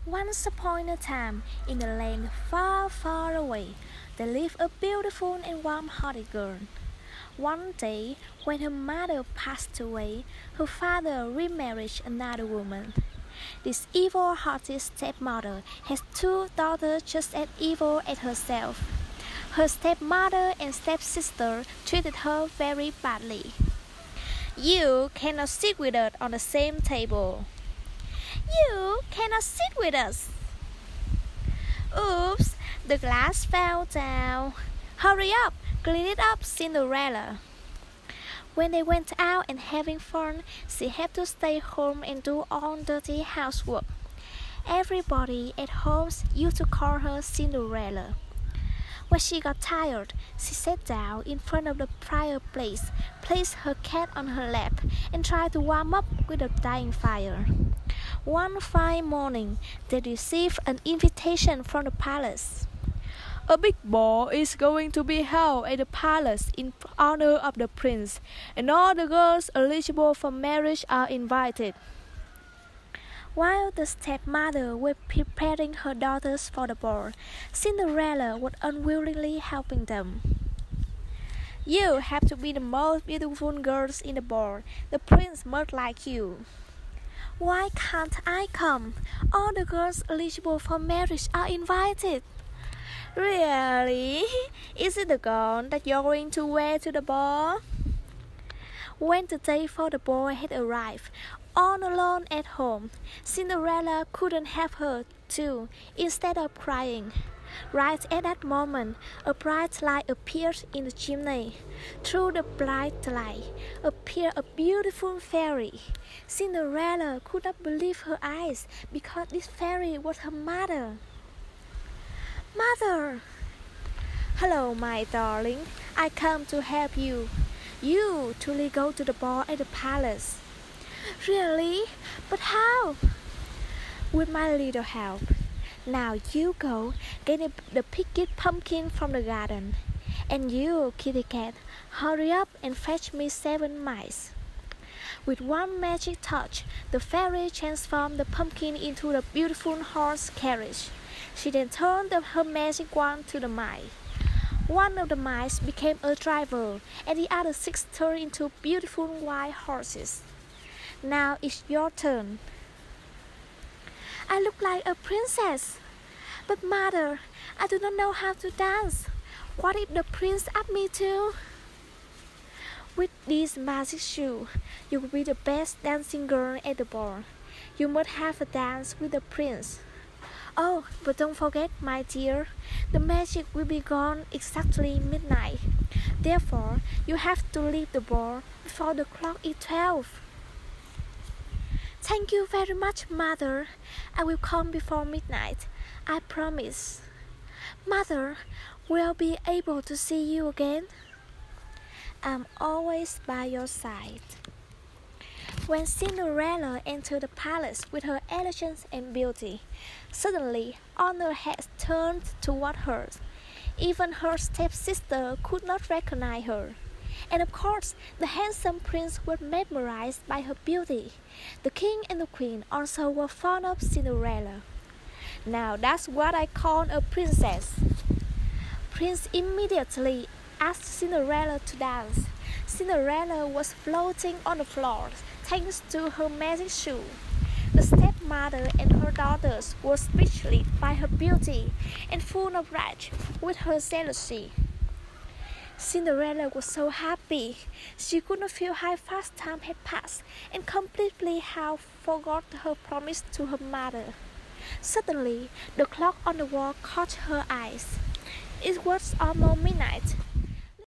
Once upon a time, in a land far, far away, there lived a beautiful and warm-hearted girl. One day, when her mother passed away, her father remarried another woman. This evil-hearted stepmother has two daughters just as evil as herself. Her stepmother and stepsister treated her very badly. "You cannot sit with us on the same table. You cannot sit with us. Oops, the glass fell down. Hurry up, clean it up, Cinderella." When they went out and having fun, she had to stay home and do all dirty housework. Everybody at home used to call her Cinderella. When she got tired, she sat down in front of the fireplace, placed her cat on her lap, and tried to warm up with a dying fire. One fine morning, they received an invitation from the palace. "A big ball is going to be held at the palace in honor of the prince, and all the girls eligible for marriage are invited." While the stepmother was preparing her daughters for the ball, Cinderella was unwillingly helping them. "You have to be the most beautiful girls in the ball. The prince must like you." "Why can't I come? All the girls eligible for marriage are invited." "Really? Is it the gown that you're going to wear to the ball?" When the day for the ball had arrived, all alone at home, Cinderella couldn't help her too. Instead of crying, right at that moment, a bright light appeared in the chimney. Through the bright light appeared a beautiful fairy. Cinderella could not believe her eyes because this fairy was her mother. "Mother!" "Hello, my darling. I come to help you. You truly go to the ball at the palace." "Really? But how?" "With my little help. Now you go get the picked pumpkin from the garden. And you, kitty cat, hurry up and fetch me 7 mice." With one magic touch, the fairy transformed the pumpkin into a beautiful horse carriage. She then turned her magic wand to the mice. One of the mice became a driver, and the other 6 turned into beautiful white horses. "Now it's your turn." "I look like a princess. But mother, I do not know how to dance. What if the prince asked me to?" "With these magic shoes, you will be the best dancing girl at the ball. You must have a dance with the prince. Oh, but don't forget, my dear, the magic will be gone exactly midnight. Therefore, you have to leave the ball before the clock is 12. "Thank you very much, mother. I will come before midnight. I promise." "Mother, will I be able to see you again?" "I'm always by your side." When Cinderella entered the palace with her elegance and beauty, suddenly all her heads turned toward her. Even her stepsister could not recognize her. And of course, the handsome prince was mesmerized by her beauty. The king and the queen also were fond of Cinderella. "Now that's what I call a princess." Prince immediately asked Cinderella to dance. Cinderella was floating on the floor thanks to her magic shoe. The stepmother and her daughters were speechless by her beauty and full of rage with her jealousy. Cinderella was so happy. She could not feel how fast time had passed and completely had forgot her promise to her mother. Suddenly, the clock on the wall caught her eyes. It was almost midnight.